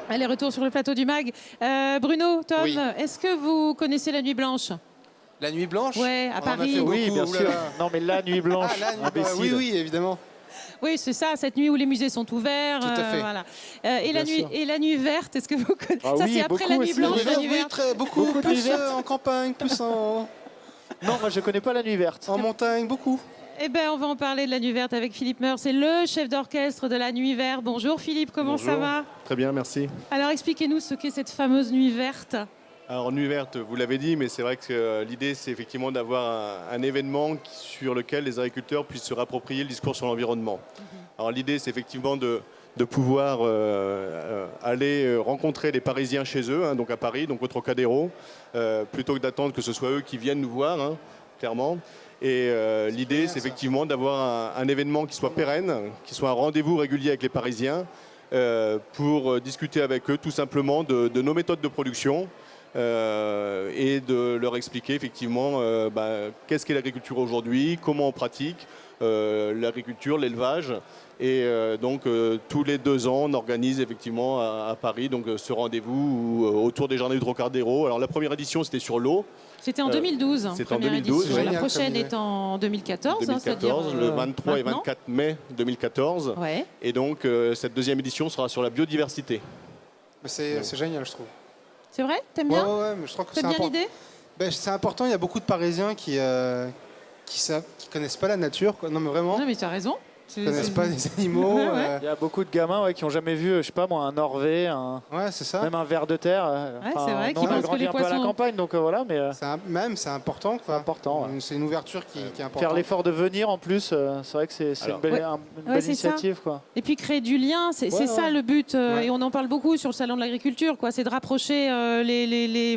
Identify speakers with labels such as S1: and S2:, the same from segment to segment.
S1: Allez, retour sur le plateau du MAG. Bruno, Tom,
S2: Oui.
S1: est-ce que vous connaissez la Nuit Blanche?
S2: La Nuit Blanche?
S1: Ouais, à
S2: On en a
S1: Paris.
S2: fait
S3: Oui,
S2: beaucoup,
S3: bien
S2: oulala.
S3: sûr. Non, mais la nuit blanche.
S2: Ah, la Nuit Blanche,
S3: imbécile.
S2: oui, évidemment.
S1: Oui, c'est ça, cette nuit où les musées sont ouverts.
S2: Tout à fait.
S1: Voilà.
S3: Sûr.
S1: Et la nuit verte, est-ce que vous connaissez?
S3: Ah
S1: Ça,
S3: oui,
S1: c'est après la
S3: beaucoup
S1: nuit
S3: aussi.
S1: blanche, la nuit
S2: Oui,
S1: verte.
S2: beaucoup
S3: Beaucoup de nuits
S2: plus
S3: vertes.
S2: en campagne, plus en
S3: Non, moi je connais pas la nuit verte.
S2: montagne, beaucoup.
S1: Eh bien, on va en parler de la nuit verte avec Philippe Meur. C'est le chef d'orchestre de la nuit verte. Bonjour Philippe, comment ça va?
S4: Très bien, merci.
S1: Alors, expliquez-nous ce qu'est cette fameuse nuit verte.
S4: Alors, Nuit verte, vous l'avez dit, mais c'est vrai que l'idée, c'est effectivement d'avoir un événement sur lequel les agriculteurs puissent se réapproprier le discours sur l'environnement. Alors, l'idée, c'est effectivement de pouvoir aller rencontrer les Parisiens chez eux, hein, donc à Paris, donc au Trocadéro, plutôt que d'attendre que ce soit eux qui viennent nous voir, hein, clairement. Et l'idée, c'est effectivement d'avoir un événement qui soit pérenne, qui soit un rendez-vous régulier avec les Parisiens, pour discuter avec eux tout simplement de nos méthodes de production, et de leur expliquer effectivement qu'est-ce qu'est l'agriculture aujourd'hui, comment on pratique l'agriculture, l'élevage. Et donc tous les 2 ans, on organise effectivement à Paris donc, ce rendez-vous autour des jardins du Trocadéro. Alors la première édition, c'était sur l'eau.
S1: C'était en 2012.
S4: c'était en
S1: première
S4: 2012,
S1: édition.
S2: génial,
S1: La prochaine
S2: comme idée.
S1: est en 2014.
S4: 2014, le 23 et
S1: maintenant.
S4: 24 mai 2014.
S1: Ouais.
S4: Et donc cette deuxième édition sera sur la biodiversité.
S2: Mais c'est génial, je trouve.
S1: C'est vrai? T'aimes
S2: Ouais,
S1: bien?
S2: ouais, mais je trouve que c'est
S1: T'aimes bien
S2: important.
S1: l'idée?
S2: Ben, c'est important, il y a beaucoup de Parisiens qui connaissent pas la nature, quoi. Non, mais vraiment,
S1: Non, mais tu as raison.
S2: qui connaissent pas les animaux.
S1: Ouais, ouais.
S3: Il y a beaucoup de gamins qui ont jamais vu, je sais pas moi, un orvet,
S2: Ouais, c'est ça.
S3: même un ver de terre.
S1: c'est vrai,
S3: nous,
S1: qui
S3: on a
S1: pensent que
S3: grandi
S1: les
S3: un peu à la
S1: poissons-
S3: campagne, donc voilà, mais
S2: C'est important, quoi.
S3: c'est important. Ouais.
S2: C'est une ouverture qui est importante.
S3: Faire l'effort de venir en plus, c'est vrai que c'est
S4: Alors-
S3: une belle,
S1: Ouais.
S3: une
S1: Ouais,
S3: belle
S1: c'est ça.
S3: initiative. Quoi.
S1: Et puis créer du lien, c'est
S3: Ouais,
S1: ça
S3: ouais.
S1: le but.
S2: Ouais.
S1: Et on en parle beaucoup sur le salon de l'agriculture, quoi. C'est de rapprocher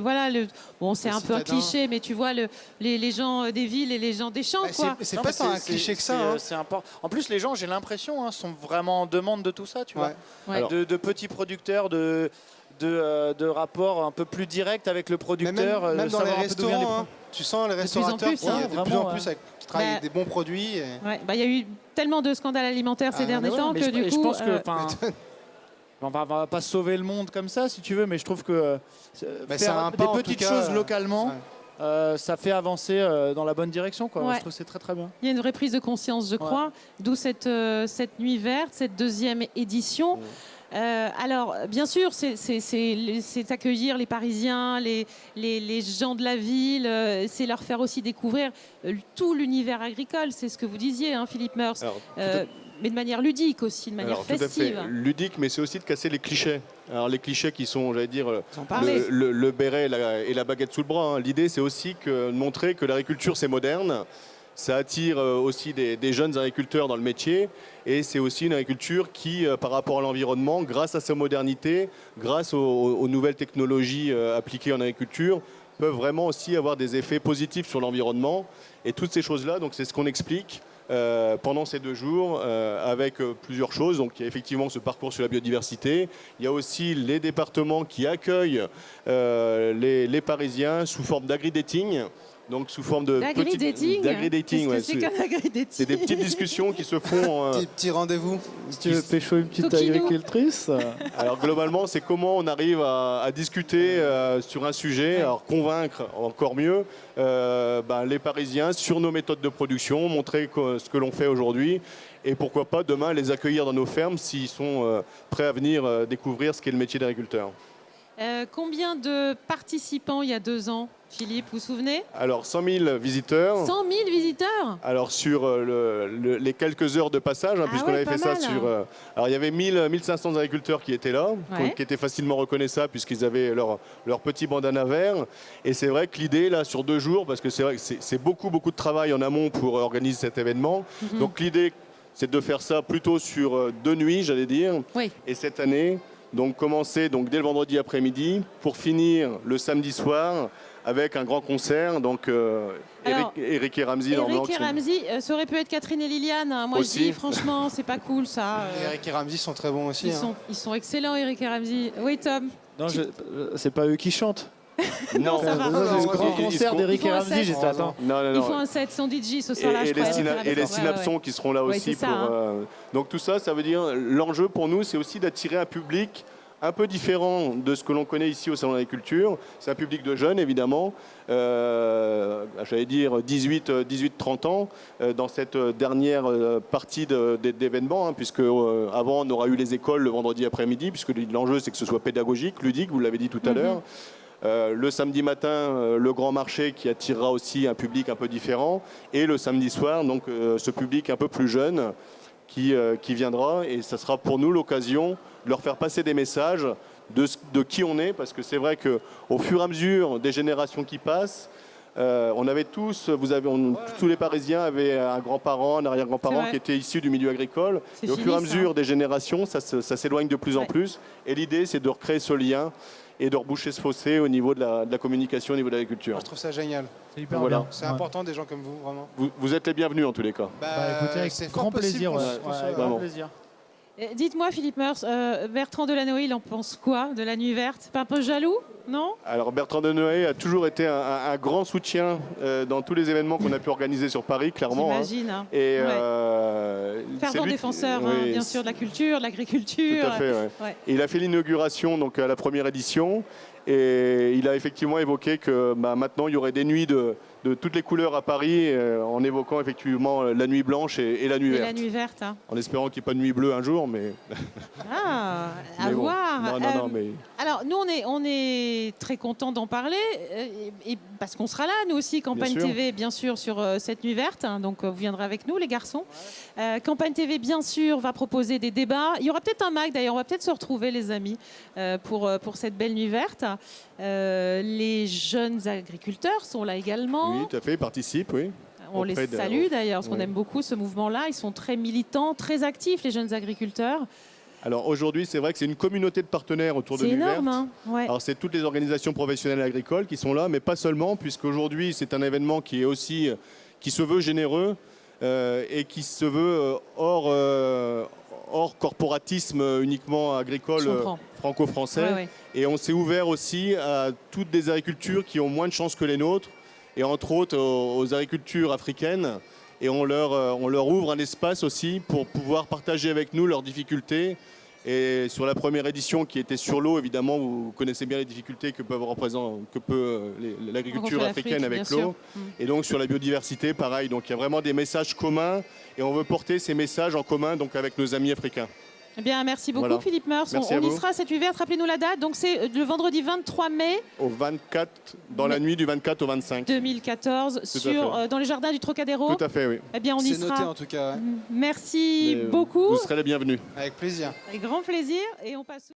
S1: voilà. Bon, c'est
S2: Les
S1: un peu un
S2: citadins.
S1: cliché, mais tu vois les gens des villes et les gens des champs,
S2: Bah,
S1: quoi.
S2: c'est
S3: Non,
S2: pas
S3: mais
S2: tant un cliché que ça. hein.
S3: C'est important. En plus, les gens, j'ai l'impression, sont vraiment en demande de tout ça, tu vois.
S1: Ouais.
S4: Alors-
S3: De petits producteurs, de rapports un peu plus directs avec le
S2: Mais
S3: producteur.
S2: même dans les
S3: savoir un peu d'où viennent les
S2: restaurants, hein, tu sens les
S1: plus en
S2: restaurateurs
S1: plus,
S2: qui,
S1: hein.
S2: de plus
S3: Vraiment,
S2: en plus, qui travaillent
S1: Bah,
S2: avec des bons produits.
S1: Ouais. Bah, il y a eu tellement de scandales alimentaires ces
S2: Ah,
S1: derniers
S2: mais ouais,
S1: temps
S3: Mais
S1: que
S3: je,
S1: du
S3: et je
S1: coup,
S3: pense que, enfin,
S2: m'étonne.
S3: on va pas sauver le monde comme ça, si tu veux, mais je trouve que
S2: Bah, c'est un
S3: faire
S2: pas,
S3: des
S2: en tout
S3: petites
S2: cas,
S3: choses localement,
S2: ouais.
S3: ça fait avancer dans la bonne direction. Quoi.
S1: Ouais.
S3: Je trouve que c'est très très bien.
S1: il y a une vraie prise de conscience, je crois, d'où cette nuit verte, cette deuxième édition. Alors, bien sûr, c'est accueillir les Parisiens, les gens de la ville, c'est leur faire aussi découvrir tout l'univers agricole. C'est ce que vous disiez, hein, Philippe Meurs.
S4: Alors,
S1: Mais de manière ludique aussi, de manière
S4: Alors, tout à fait
S1: festive.
S4: ludique, mais c'est aussi de casser les clichés. Alors les clichés qui sont, j'allais dire,
S1: J'en parlais.
S4: le béret et la baguette sous le bras. hein. L'idée, c'est aussi de montrer que l'agriculture, c'est moderne. Ça attire aussi des jeunes agriculteurs dans le métier. Et c'est aussi une agriculture qui, par rapport à l'environnement, grâce à sa modernité, grâce aux nouvelles technologies appliquées en agriculture, peuvent vraiment aussi avoir des effets positifs sur l'environnement. Et toutes ces choses-là, donc c'est ce qu'on explique pendant ces 2 jours avec plusieurs choses. Donc il y a effectivement ce parcours sur la biodiversité. Il y a aussi les départements qui accueillent les Parisiens sous forme d'agri-dating. Donc sous forme de
S1: L'agri-dating.
S4: d'agri-dating, ouais.
S1: Qu'est-ce que c'est qu'un agri-dating?
S4: C'est des petites discussions qui se font.
S2: Petit rendez-vous.
S3: Si tu veux pécho une petite
S1: Coquinou.
S3: agricultrice,
S4: Alors globalement, c'est comment on arrive à discuter sur un sujet, alors convaincre encore mieux les Parisiens sur nos méthodes de production, montrer ce que l'on fait aujourd'hui et pourquoi pas demain les accueillir dans nos fermes s'ils sont prêts à venir découvrir ce qu'est le métier d'agriculteur.
S1: Combien de participants il y a 2 ans, Philippe, vous vous souvenez?
S4: Alors 100 000 visiteurs.
S1: 100 000 visiteurs.
S4: Alors sur les quelques heures de passage,
S1: Ah
S4: puisqu'on
S1: ouais,
S4: avait
S1: pas
S4: fait ça
S1: mal.
S4: sur... alors il y avait 1500 agriculteurs qui étaient là,
S1: Ouais.
S4: qui étaient facilement reconnaissables puisqu'ils avaient leur petit bandana vert. Et c'est vrai que l'idée là sur 2 jours, parce que c'est vrai que c'est beaucoup de travail en amont pour organiser cet événement. Donc l'idée c'est de faire ça plutôt sur 2 nuits, j'allais dire.
S1: Oui.
S4: Et cette année, donc commencer donc, dès le vendredi après-midi pour finir le samedi soir avec un grand concert. Donc
S1: Alors,
S4: Eric et Ramsey. normalement,
S1: Eric et
S4: qui sont-
S1: Ramsey, ça aurait pu être Catherine et Liliane. hein. Moi,
S4: Aussi.
S1: je dis, franchement, c'est pas cool, ça.
S2: Et Eric et Ramsey sont très bons aussi. hein.
S1: Ils sont excellents, Eric et Ramsey. Oui, Tom.
S3: non, c'est pas eux qui chantent.
S4: Non,
S1: ça va.
S3: Ça, c'est
S2: non,
S3: ce grand
S4: ils- ils
S3: concert
S4: seront-
S3: d'Eric
S1: ils font
S3: et
S1: un
S3: Ramsey,
S1: set.
S3: j'étais attends.
S4: non,
S1: Ils font un set, son DJ ce soir-là, je
S4: et
S1: crois.
S4: les
S1: Ouais,
S4: synapsons
S1: ouais.
S4: qui seront là
S1: Ouais,
S4: aussi.
S1: c'est ça,
S4: pour,
S1: hein.
S4: donc tout ça, ça veut dire l'enjeu pour nous, c'est aussi d'attirer un public un peu différent de ce que l'on connaît ici au Salon de l'Agriculture. C'est un public de jeunes, évidemment, j'allais dire 18-30 ans, dans cette dernière partie d'événements, hein, puisque avant on aura eu les écoles le vendredi après-midi, puisque l'enjeu c'est que ce soit pédagogique, ludique, vous l'avez dit tout à l'heure. Le samedi matin, le grand marché qui attirera aussi un public un peu différent, et le samedi soir, donc ce public un peu plus jeune qui viendra, et ça sera pour nous l'occasion de leur faire passer des messages de qui on est, parce que c'est vrai qu'au fur et à mesure des générations qui passent, on avait tous, tous les Parisiens avaient un grand-parent, un arrière-grand-parent qui était issu du milieu agricole, et au fur et à mesure des générations, ça s'éloigne de plus en plus, et l'idée c'est de recréer ce lien et de reboucher ce fossé au niveau de la communication, au niveau de l'agriculture.
S2: Je trouve ça génial.
S5: C'est hyper
S4: Voilà.
S5: bien.
S2: C'est important des gens comme vous, vraiment.
S4: Vous êtes les bienvenus en tous les cas.
S5: Bah, écoutez, avec
S2: c'est
S5: grand
S2: fort possible
S5: plaisir.
S2: qu'on
S5: Ouais,
S2: se- qu'on se-
S5: avec
S4: vraiment.
S5: grand plaisir.
S1: Dites-moi, Philippe Meurs, Bertrand Delanoë, il en pense quoi de la nuit verte? C'est pas un peu jaloux, non?
S4: Alors Bertrand Delanoë a toujours été un grand soutien dans tous les événements qu'on a pu organiser sur Paris, clairement. Hein.
S1: J'imagine. Hein.
S4: Et c'est
S1: Fervent
S4: lui-
S1: défenseur,
S4: oui,
S1: hein, bien sûr, de la culture, de l'agriculture.
S4: Tout à fait, ouais.
S1: Ouais.
S4: Et il a fait l'inauguration donc à la première édition, et il a effectivement évoqué que maintenant il y aurait des nuits de toutes les couleurs à Paris, en évoquant effectivement la nuit blanche et la nuit
S1: Et
S4: verte.
S1: la nuit verte. Hein.
S4: En espérant qu'il n'y ait pas de nuit bleue un jour, mais.
S1: Ah, à
S4: mais bon.
S1: voir.
S4: Non, mais.
S1: Alors, nous, on est très contents d'en parler, et parce qu'on sera là, nous aussi, Campagne
S4: Bien sûr.
S1: TV, bien sûr, sur cette nuit verte. Hein, donc, vous viendrez avec nous, les garçons. Campagne TV, bien sûr, va proposer des débats. Il y aura peut-être un MAC, d'ailleurs, on va peut-être se retrouver, les amis, pour cette belle nuit verte. Les jeunes agriculteurs sont là également.
S4: Oui, tout à fait, il participe, oui.
S1: On les
S4: auprès de-
S1: salue d'ailleurs, parce qu'on
S4: Oui.
S1: aime beaucoup ce mouvement-là. Ils sont très militants, très actifs, les jeunes agriculteurs.
S4: Alors aujourd'hui, c'est vrai que c'est une communauté de partenaires autour de
S1: C'est
S4: Nuit
S1: énorme.
S4: Verte.
S1: Hein, ouais.
S4: Alors c'est toutes les organisations professionnelles agricoles qui sont là, mais pas seulement, puisqu'aujourd'hui c'est un événement qui est aussi qui se veut généreux et qui se veut hors corporatisme uniquement agricole
S1: Je comprends.
S4: franco-français.
S1: Ouais, ouais.
S4: Et on s'est ouvert aussi à toutes des agricultures qui ont moins de chances que les nôtres, et entre autres aux agricultures africaines. Et on leur ouvre un espace aussi pour pouvoir partager avec nous leurs difficultés. Et sur la première édition qui était sur l'eau, évidemment, vous connaissez bien les difficultés que peut l'agriculture
S1: Rencontrer
S4: africaine
S1: l'Afrique,
S4: avec
S1: bien
S4: l'eau.
S1: sûr.
S4: Et donc sur la biodiversité, pareil. Donc il y a vraiment des messages communs et on veut porter ces messages en commun donc avec nos amis africains.
S1: Eh bien, merci beaucoup,
S4: Voilà.
S1: Philippe Meurs.
S4: Merci
S1: On
S4: à
S1: y
S4: vous.
S1: sera cette nuit verte. Rappelez-nous la date. Donc, c'est le vendredi 23 mai
S4: Au 24, dans la nuit du 24 au 25.
S1: 2014 dans les jardins du Trocadéro.
S4: Tout à fait, oui.
S1: Eh bien, on y
S2: C'est noté
S1: sera.
S2: en tout cas, ouais.
S1: Merci
S4: Mais,
S1: beaucoup.
S4: Vous serez les bienvenus.
S2: Avec plaisir.
S1: Avec grand plaisir. Et on passe.